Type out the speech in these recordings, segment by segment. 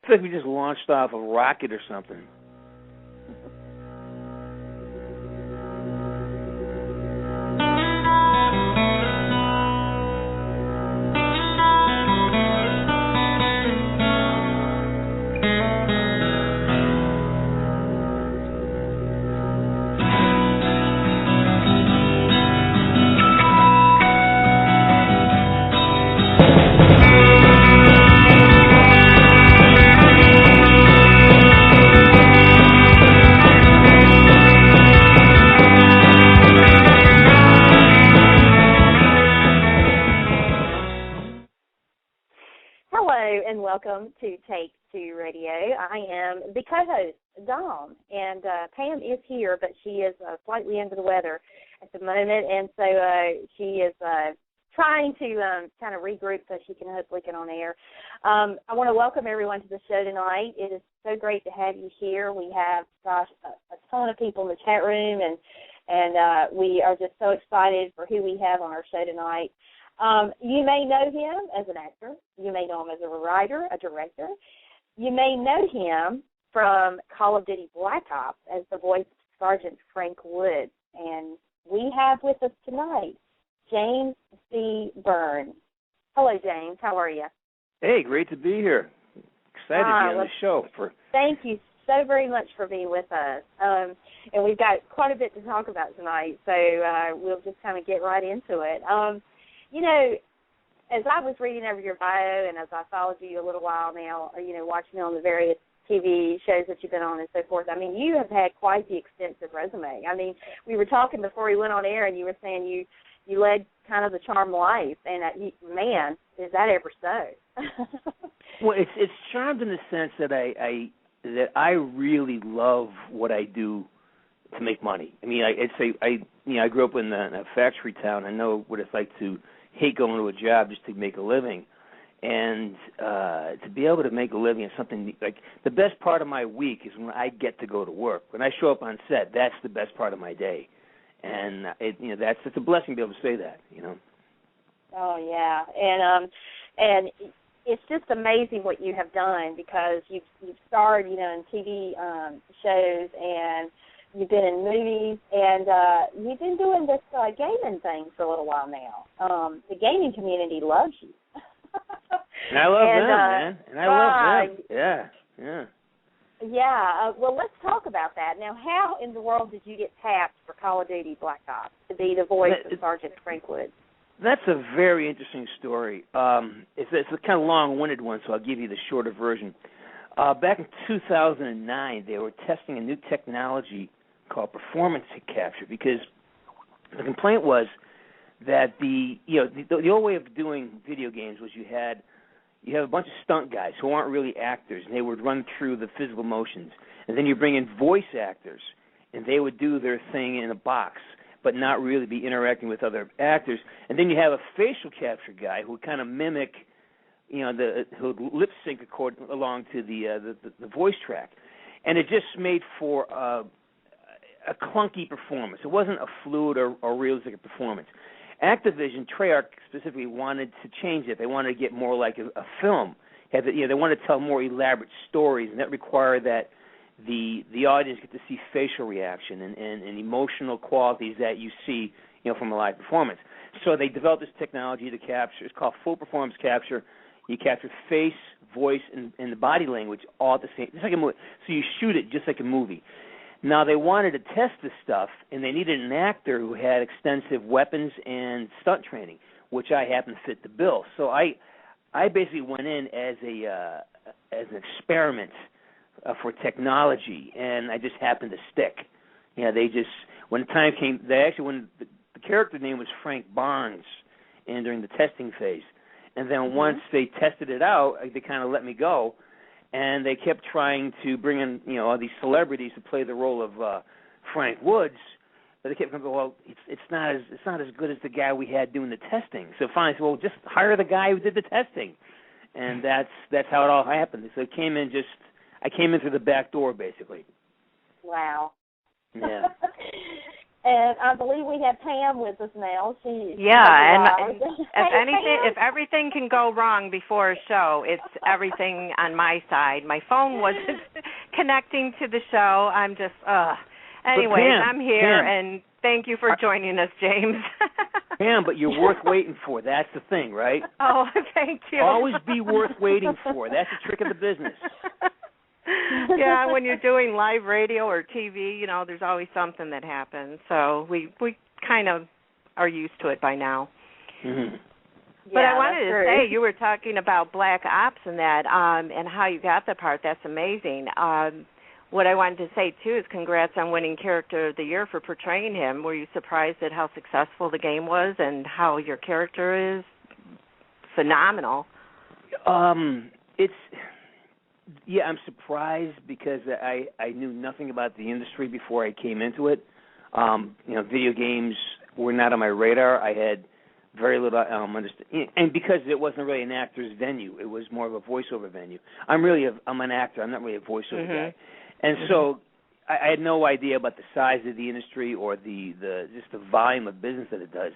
It's like we just launched off a rocket or something. Welcome to Take Two Radio. I am the co-host, Dawn, and Pam is here, but she is slightly under the weather at the moment, and so she is trying to kind of regroup so she can hopefully get on air. I want to welcome everyone to the show tonight. It is so great to have you here. We have, a ton of people in the chat room, and we are just so excited for who we have on our show tonight. You may know him as an actor. You may know him as a writer, a director. You may know him from Call of Duty Black Ops as the voice of Sergeant Frank Woods. And we have with us tonight James C. Byrne. Hello, James. How are you? Hey, great to be here. Excited to be on the show. Thank you so very much for being with us. And we've got quite a bit to talk about tonight, so we'll just kind of get right into it. You know, as I was reading over your bio and as I followed you a little while now, watching you on the various TV shows that you've been on and so forth, I mean, you have had quite the extensive resume. I mean, we were talking before we went on air and you were saying you led kind of the charmed life, and man, is that ever so? Well, it's charmed in the sense that I really love what I do to make money. I mean, I grew up in a factory town. I know what it's like to hate going to a job just to make a living, and to be able to make a living is something like the best part of my week is when I get to go to work. When I show up on set, that's the best part of my day, and it's a blessing to be able to say that. Oh yeah, and it's just amazing what you have done, because you've starred in TV shows, and you've been in movies, and you've been doing this gaming thing for a little while now. The gaming community loves you. And I love them, man. And I love them. Yeah. Yeah. Well, let's talk about that. Now, how in the world did you get tapped for Call of Duty Black Ops to be the voice of Sergeant Frank Woods? That's a very interesting story. It's a kind of long-winded one, so I'll give you the shorter version. Back in 2009, they were testing a new technology called performance capture, because the complaint was that the old way of doing video games was you have a bunch of stunt guys who aren't really actors, and they would run through the physical motions, and then you bring in voice actors, and they would do their thing in a box, but not really be interacting with other actors, and then you have a facial capture guy who would kind of mimic, who would lip sync along to the voice track, and it just made for a clunky performance. It wasn't a fluid or realistic performance. Activision, Treyarch specifically, wanted to change it. They wanted to get more like a film. They wanted to tell more elaborate stories, and that required that the audience get to see facial reaction and emotional qualities that you see, from a live performance. So they developed this technology to capture. It's called full performance capture. You capture face, voice, and the body language all at the same. It's like a movie. So you shoot it just like a movie. Now, they wanted to test this stuff, and they needed an actor who had extensive weapons and stunt training, which I happen to fit the bill. So I basically went in as an experiment for technology, and I just happened to stick. When the time came, when the character name was Frank Barnes, and during the testing phase, and then once they tested it out, they kind of let me go. And they kept trying to bring in, all these celebrities to play the role of Frank Woods, but they kept going, well, it's not as good as the guy we had doing the testing. So finally, I said, well, just hire the guy who did the testing, and that's how it all happened. So I came in through the back door, basically. Wow. Yeah. And I believe we have Pam with us now. She and hey, if everything can go wrong before a show, it's everything on my side. My phone wasn't connecting to the show. I'm just, anyways, Pam, I'm here, Pam, and thank you for joining us, James. Pam, but you're worth waiting for. That's the thing, right? Oh, thank you. Always be worth waiting for. That's the trick of the business. Yeah, when you're doing live radio or TV, there's always something that happens. So we kind of are used to it by now. Mm-hmm. But I wanted to say, you were talking about Black Ops and that, and how you got the part. That's amazing. What I wanted to say, too, is congrats on winning Character of the Year for portraying him. Were you surprised at how successful the game was and how your character is? Phenomenal. I'm surprised because I knew nothing about the industry before I came into it. Video games were not on my radar. I had very little understanding, and because it wasn't really an actor's venue, it was more of a voiceover venue. I'm an actor. I'm not really a voiceover guy, and so I had no idea about the size of the industry or the just the volume of business that it does.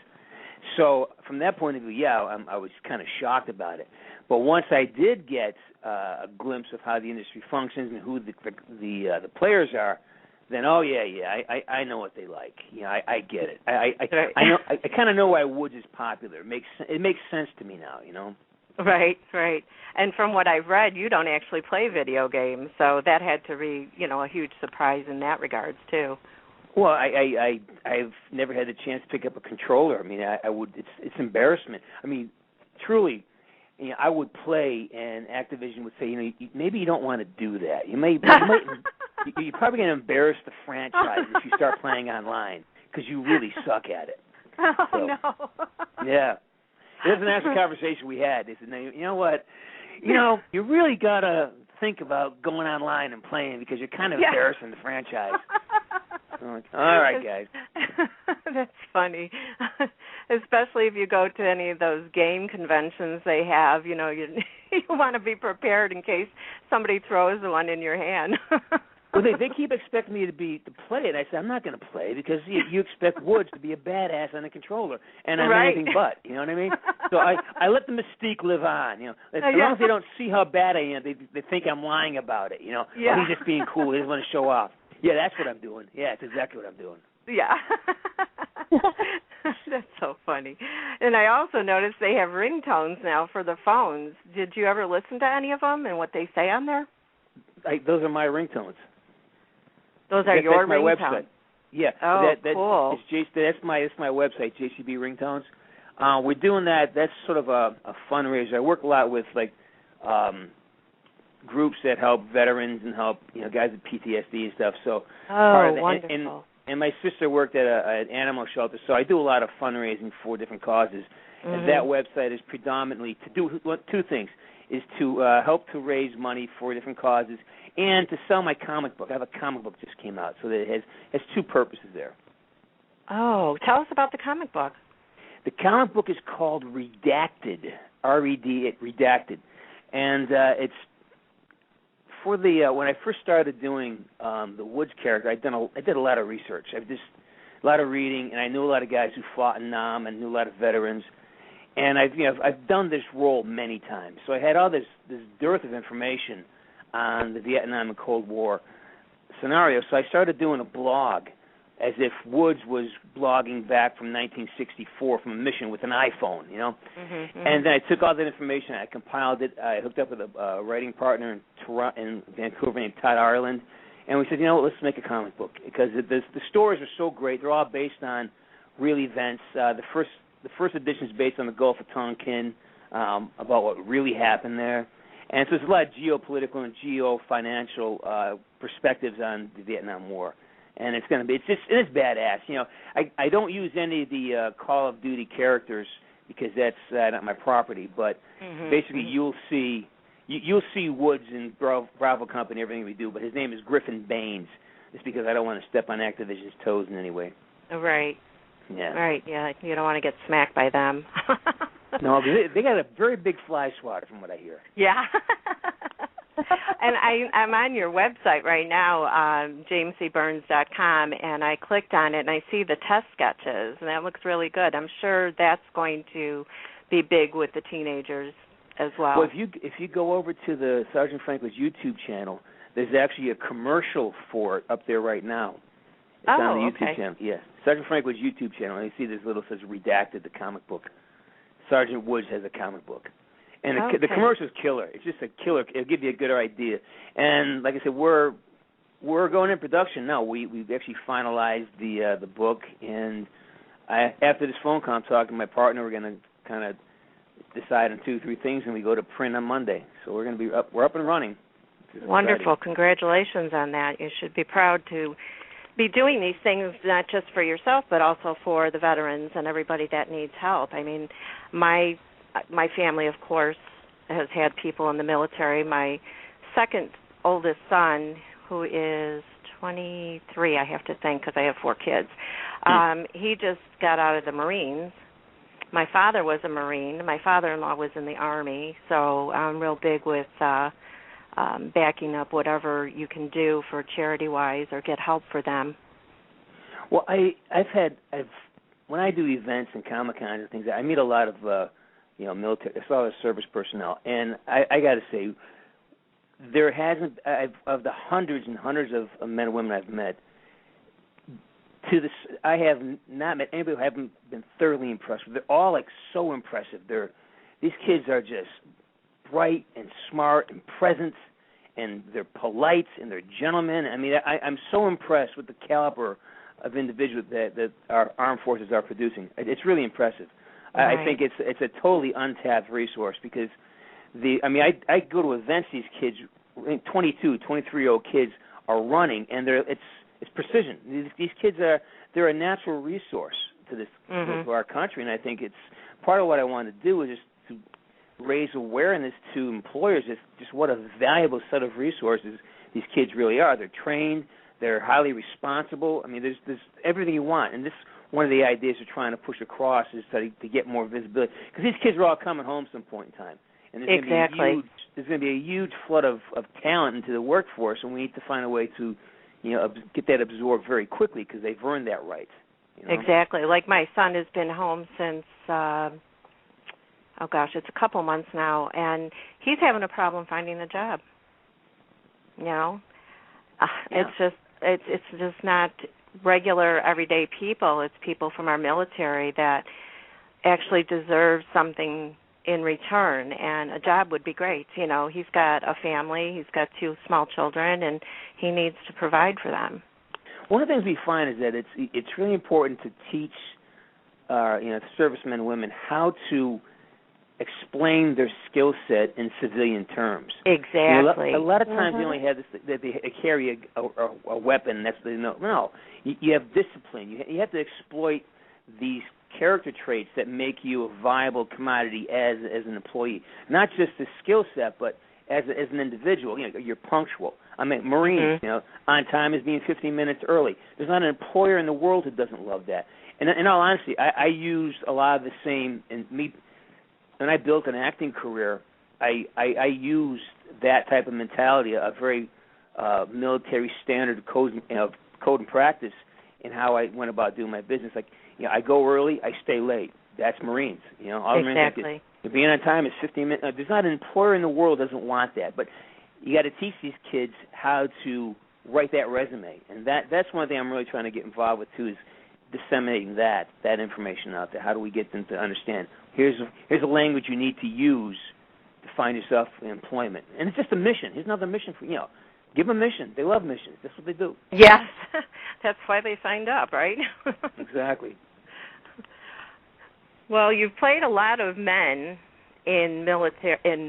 So from that point of view, I was kind of shocked about it. But once I did get a glimpse of how the industry functions and who the players are, then I know what they like. I get it. I know. I kind of know why Woods is popular. It makes sense to me now. Right. And from what I've read, you don't actually play video games, so that had to be a huge surprise in that regards too. Well, I've never had the chance to pick up a controller. I mean, I would. It's embarrassment. I mean, truly, I would play, and Activision would say, maybe you don't want to do that. You're probably going to embarrass the franchise if you start playing online because you really suck at it. Oh no. Yeah, it was an actual conversation we had. They said, you know what? You really got to think about going online and playing because you're kind of embarrassing the franchise. I'm like, all right, guys. That's funny, especially if you go to any of those game conventions they have. You want to be prepared in case somebody throws one in your hand. Well, they keep expecting me to play it. I said I'm not going to play because you expect Woods to be a badass on a controller, and I'm anything but. You know what I mean? So I let the mystique live on. As long as they don't see how bad I am, they think I'm lying about it. Oh, he's just being cool. He doesn't want to show off. Yeah, that's what I'm doing. Yeah, that's exactly what I'm doing. Yeah. That's so funny. And I also noticed they have ringtones now for the phones. Did you ever listen to any of them and what they say on there? Those are my ringtones. Those are your my ringtones? Website. Yeah. Oh, cool. That's my website, JCB Ringtones. We're doing that. That's sort of a fundraiser. I work a lot with, groups that help veterans and help guys with PTSD and stuff. So wonderful. And my sister worked at an animal shelter, so I do a lot of fundraising for different causes. Mm-hmm. And that website is predominantly to do two things: is to help to raise money for different causes and to sell my comic book. I have a comic book that just came out, so that it has two purposes there. Oh, tell us about the comic book. The comic book is called Redacted, R-E-D, Redacted, and it's for the when I first started doing the Woods character, I did a lot of research. I did a lot of reading, and I knew a lot of guys who fought in Nam, and knew a lot of veterans. And I've done this role many times, so I had all this dearth of information on the Vietnam and Cold War scenario. So I started doing a blog, as if Woods was blogging back from 1964 from a mission with an iPhone, And then I took all that information, I compiled it, I hooked up with a writing partner in Vancouver named Todd Ireland, and we said, let's make a comic book because the stories are so great. They're all based on real events. The first edition is based on the Gulf of Tonkin, about what really happened there. And so there's a lot of geopolitical and geo-financial perspectives on the Vietnam War. And it's badass. I don't use any of the Call of Duty characters because that's not my property. But basically, you'll see Woods in Bravo Company, everything we do. But his name is Griffin Baines. It's because I don't want to step on Activision's toes in any way. Right. Yeah. Right. Yeah. You don't want to get smacked by them. No, they got a very big fly swatter, from what I hear. Yeah. And I'm on your website right now, jamescburns.com, and I clicked on it, and I see the test sketches, and that looks really good. I'm sure that's going to be big with the teenagers as well. Well, if you go over to the Sergeant Franklin's YouTube channel, there's actually a commercial for it up there right now. It's on the YouTube channel. Yeah, Sergeant Franklin's YouTube channel, and you see this little says redacted, the comic book. Sergeant Woods has a comic book. And the commercial's killer. It's just a killer. It'll give you a good idea. And like I said, we're going in production now. We've actually finalized the book, and after this phone call, I'm talking to my partner. We're going to kind of decide on 2-3 things, and we go to print on Monday. So we're going to be up. We're up and running. Wonderful. Exciting. Congratulations on that. You should be proud to be doing these things, not just for yourself, but also for the veterans and everybody that needs help. I mean, my family, of course, has had people in the military. My second oldest son, who is 23, I have to think, because I have 4 kids, he just got out of the Marines. My father was a Marine. My father-in-law was in the Army, so I'm real big with backing up whatever you can do for charity-wise or get help for them. Well, when I do events and Comic-Cons and things, I meet a lot of military, a lot of service personnel, and I got to say, there hasn't, of the hundreds and hundreds of men and women I've met, I have not met anybody who haven't been thoroughly impressed with. They're all so impressive. These kids are just bright and smart and present, and they're polite and they're gentlemen. I mean, I'm so impressed with the caliber of individuals that our armed forces are producing. It's really impressive. Right. I think it's a totally untapped resource because I go to events these kids, 22, 23-year-old kids are running, and it's precision. These kids they're a natural resource to this to our country, and I think it's part of what I want to do is just to raise awareness to employers just what a valuable set of resources these kids really are. They're trained, they're highly responsible. I mean, there's everything you want, and this one of the ideas we're trying to push across is to get more visibility because these kids are all coming home some point in time, and there's going to be a huge flood of talent into the workforce, and we need to find a way to get that absorbed very quickly because they've earned that right. Exactly. Like my son has been home since, it's a couple months now, and he's having a problem finding a job. It's just not regular everyday people. It's people from our military that actually deserve something in return, and a job would be great. He's got a family, he's got 2 small children, and he needs to provide for them. One of the things we find is that it's really important to teach servicemen and women how to explain their skill set in civilian terms. Exactly. A lot of times you only have this, that they carry a weapon. No, you have discipline. You have to exploit these character traits that make you a viable commodity as an employee. Not just the skill set, but as an individual. You're punctual. I mean, Marines, on time is being 15 minutes early. There's not an employer in the world who doesn't love that. And in all honesty, I used a lot of the same when I built an acting career. I used that type of mentality, a very military standard code and practice in how I went about doing my business. I go early, I stay late. That's Marines. All exactly. Being on time is 15 minutes. There's not an employer in the world that doesn't want that. But you got to teach these kids how to write that resume, and that's one thing I'm really trying to get involved with too, is disseminating that information out there. How do we get them to understand? Here's a language you need to use to find yourself in employment, and it's just a mission. Here's another mission for Give them a mission. They love missions. That's what they do. Yes, that's why they signed up, right? Exactly. Well, you've played a lot of men in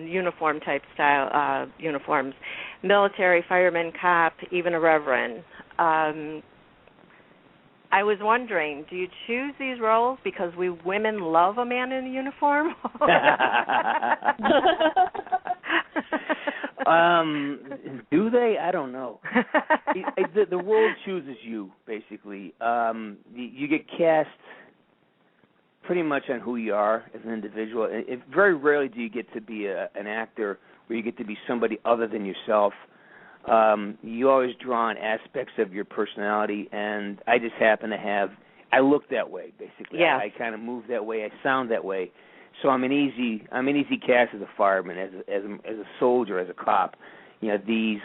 uniform type style uniforms, military, fireman, cop, even a reverend. I was wondering, do you choose these roles because we women love a man in a uniform? Do they? I don't know. The world chooses you, basically. You get cast pretty much on who you are as an individual. Very rarely do you get to be an actor where you get to be somebody other than yourself. You always draw on aspects of your personality, and I just happen to have. I look that way, basically. Yeah. I kind of move that way. I sound that way. So I'm an easy cast as a fireman, as a soldier, as a cop. You know, these